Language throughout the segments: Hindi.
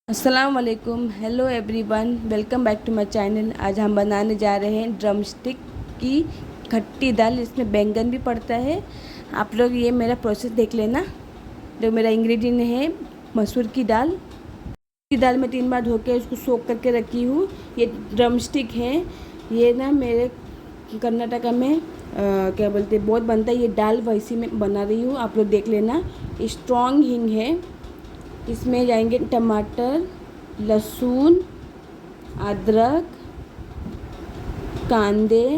अस्सलाम वालेकुम, hello everyone, welcome back to my channel. आज हम बनाने जा रहे हैं ड्रम स्टिक की खट्टी दाल। इसमें बैंगन भी पड़ता है। आप लोग ये मेरा प्रोसेस देख लेना। जो मेरा इंग्रेडिएंट है मसूर की दाल मैं 3 बार धो के उसको सोक करके रखी हूँ। ये ड्रम स्टिक है। ये ना मेरे कर्नाटका में क्या बोलते बहुत बनता है। ये दाल वैसी मैं बना रही हूँ, आप लोग देख लेना। स्ट्रॉन्ग हींग है। इसमें जाएंगे टमाटर, लहसुन, अदरक, कांदे,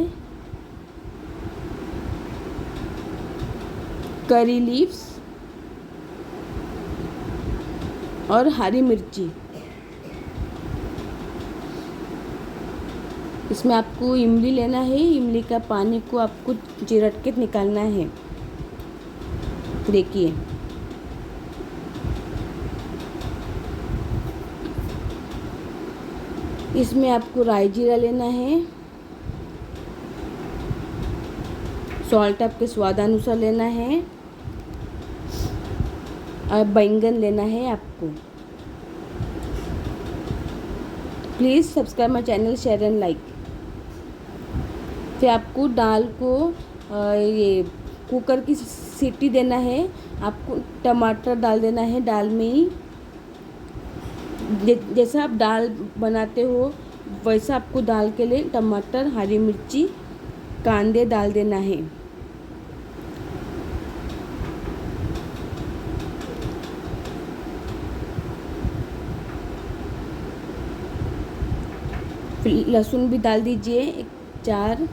करी लीव्स और हरी मिर्ची। इसमें आपको इमली लेना है। इमली का पानी को आपको चिरट के निकालना है। देखिए, इसमें आपको राई जीरा लेना है। सॉल्ट आपके स्वादानुसार लेना है। और बैंगन लेना है आपको। Please subscribe my channel, share and like. फिर आपको दाल को ये कुकर की सीटी देना है। आपको टमाटर डाल देना है दाल में ही। जैसा आप दाल बनाते हो वैसा आपको दाल के लिए टमाटर, हरी मिर्ची, कांदे डाल देना है। फिर लहसुन भी डाल दीजिए, 4।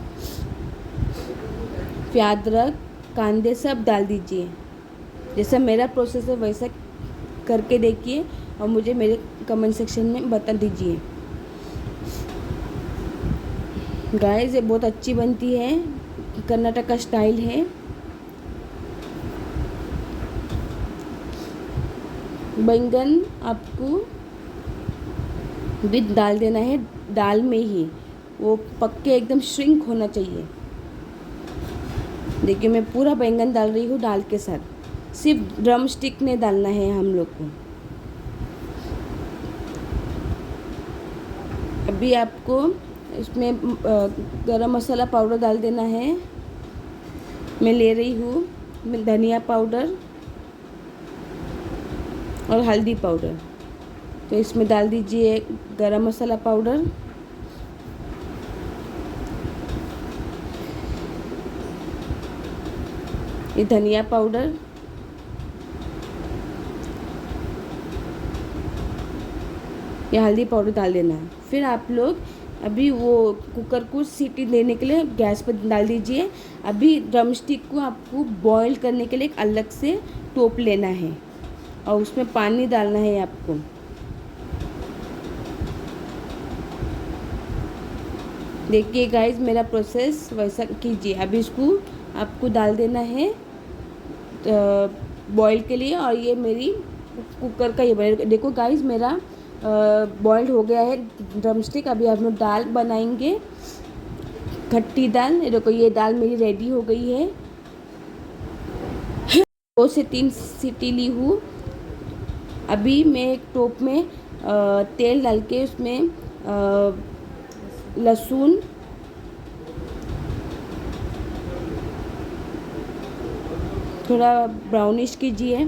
फिर अदरक, कांदे सब डाल दीजिए। जैसा मेरा प्रोसेस है वैसा करके देखिए और मुझे मेरे कमेंट सेक्शन में बता दीजिए। गाइस, ये बहुत अच्छी बनती है, कर्नाटक का स्टाइल है। बैंगन आपको भी डाल देना है दाल में ही। वो पक्के एकदम श्रिंक होना चाहिए। देखिए, मैं पूरा बैंगन डाल रही हूँ दाल के साथ। सिर्फ ड्रम स्टिक में डालना है हम लोग को। अभी आपको इसमें गरम मसाला पाउडर डाल देना है। मैं ले रही हूँ धनिया पाउडर और हल्दी पाउडर। तो इसमें डाल दीजिए गरम मसाला पाउडर, ये धनिया पाउडर, ये हल्दी पाउडर डाल देना है। फिर आप लोग अभी वो कुकर को सीटी देने के लिए गैस पर डाल दीजिए। अभी ड्रम स्टिक को आपको बॉईल करने के लिए एक अलग से टोप लेना है और उसमें पानी डालना है आपको। देखिए गाइस, मेरा प्रोसेस वैसा कीजिए। अभी इसको आपको डाल देना है बॉईल के लिए। और ये मेरी कुकर का ये देखो गाइस, मेरा बॉइल्ड हो गया है ड्रम स्टिक। अभी हम लोग दाल बनाएंगे, खट्टी दाल। ये देखो, ये दाल मेरी रेडी हो गई है। 2 से 3 सीटी ली हूँ। अभी मैं एक टोप में तेल डाल के उसमें लहसुन, थोड़ा ब्राउनिश कीजिए।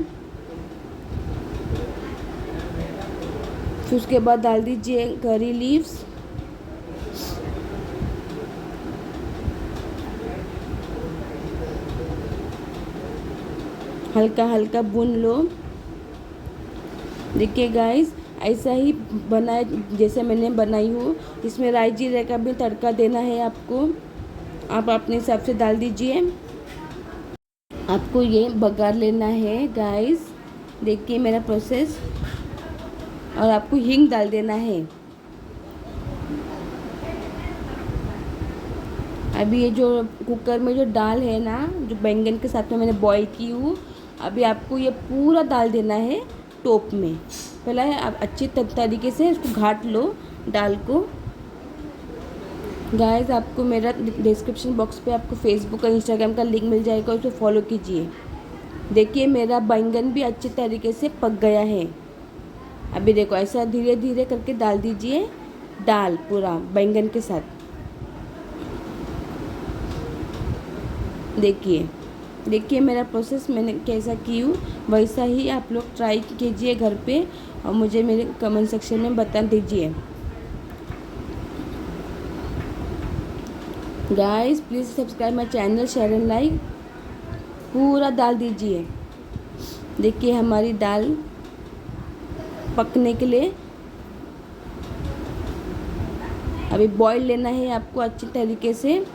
फिर उसके बाद डाल दीजिए करी लीव्स, हल्का हल्का भून लो। देखिए गाइस, ऐसा ही बनाए जैसे मैंने बनाई हूँ। इसमें राई जीरे का भी तड़का देना है आपको। आप अपने हिसाब से डाल दीजिए। आपको ये बघार लेना है गाइस। देखिए मेरा प्रोसेस। और आपको हींग डाल देना है। अभी ये जो कुकर में जो दाल है ना, जो बैंगन के साथ में मैंने बॉईल की हूँ, अभी आपको ये पूरा डाल देना है टोप में। पहले आप अच्छी तरीके से इसको घाट लो दाल को। गाइस, आपको मेरा डिस्क्रिप्शन बॉक्स पे आपको फेसबुक और इंस्टाग्राम का लिंक मिल जाएगा, उसको फॉलो कीजिए। देखिए, मेरा बैंगन भी अच्छे तरीके से पक गया है। अभी देखो ऐसा धीरे धीरे करके डाल दीजिए दाल पूरा बैंगन के साथ। देखिए मेरा प्रोसेस मैंने कैसा की हूँ, वैसा ही आप लोग ट्राई कीजिए घर पे और मुझे मेरे कमेंट सेक्शन में बता दीजिए। Guys please subscribe my channel, share and like. पूरा डाल दीजिए। देखिए हमारी दाल पकने के लिए अभी बॉईल लेना है आपको अच्छी तरीके से।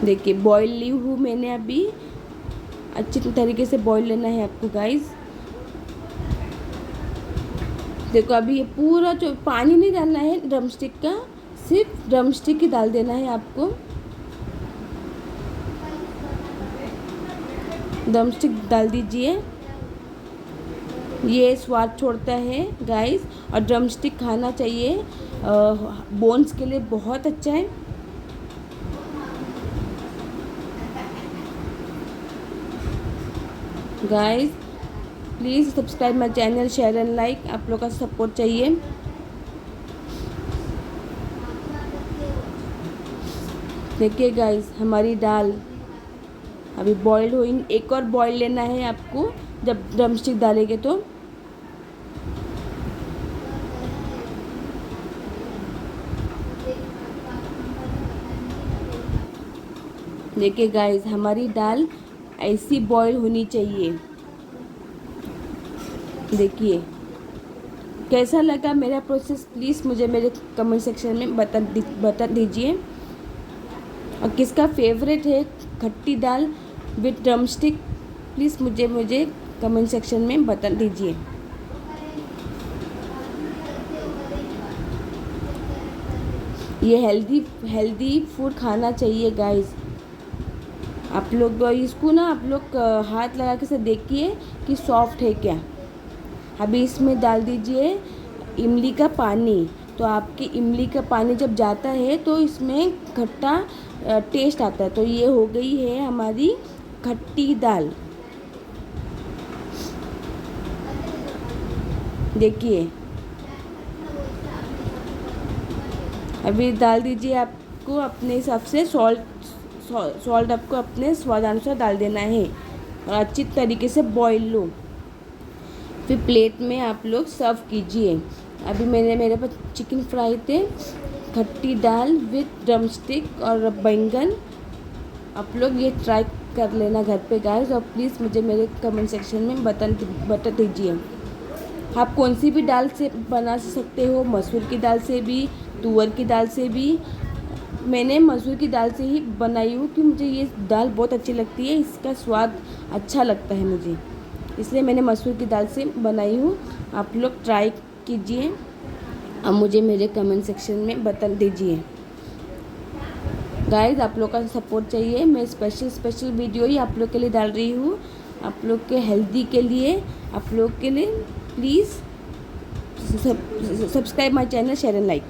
देखिए बॉईल ली हूँ मैंने, अभी अच्छी तरीके से बॉईल लेना है आपको गाइस। देखो अभी ये पूरा जो पानी नहीं डालना है ड्रमस्टिक का, सिर्फ ड्रमस्टिक ही डाल देना है आपको। ड्रमस्टिक डाल दीजिए, ये स्वाद छोड़ता है गाइस। और ड्रमस्टिक खाना चाहिए, बोन्स के लिए बहुत अच्छा है। Guys please subscribe my channel, share and like. आप लोग का सपोर्ट चाहिए। देखिए गाइस हमारी दाल अभी बॉईल हुई, एक और बॉईल लेना है आपको जब ड्रमस्टिक डालेंगे तो। देखिए गाइस हमारी दाल ऐसी बॉईल होनी चाहिए। देखिए कैसा लगा मेरा प्रोसेस, प्लीज़ मुझे मेरे कमेंट सेक्शन में बता दीजिए। और किसका फेवरेट है खट्टी दाल विथ ड्रमस्टिक, प्लीज़ मुझे कमेंट सेक्शन में बता दीजिए। ये हेल्दी फूड खाना चाहिए गाइस। आप लोग इसको ना आप लोग हाथ लगा के से देखिए कि सॉफ्ट है क्या। अभी इसमें डाल दीजिए इमली का पानी। तो आपकी इमली का पानी जब जाता है तो इसमें खट्टा टेस्ट आता है। तो ये हो गई है हमारी खट्टी दाल। देखिए अभी डाल दीजिए, आपको अपने हिसाब से सॉल्ट आपको अपने स्वादानुसार डाल देना है और अच्छी तरीके से बॉईल लो। फिर प्लेट में आप लोग सर्व कीजिए। अभी मेरे पास चिकन फ्राई थे, खट्टी दाल विथ ड्रमस्टिक और बैंगन। आप लोग ये ट्राई कर लेना घर पे गाइस। और प्लीज़ मुझे मेरे कमेंट सेक्शन में बता दीजिए आप कौन सी भी दाल से बना सकते हो। मसूर की दाल से भी, तुअर की दाल से भी। मैंने मसूर की दाल से ही बनाई हूँ कि मुझे ये दाल बहुत अच्छी लगती है, इसका स्वाद अच्छा लगता है मुझे, इसलिए मैंने मसूर की दाल से बनाई हूँ। आप लोग ट्राई कीजिए और मुझे मेरे कमेंट सेक्शन में बता दीजिए। गाइस आप लोग का सपोर्ट चाहिए। मैं स्पेशल वीडियो ही आप लोग के लिए डाल रही हूँ, आप लोग के हेल्दी के लिए। आप लोग के लिए please subscribe my channel, share and like.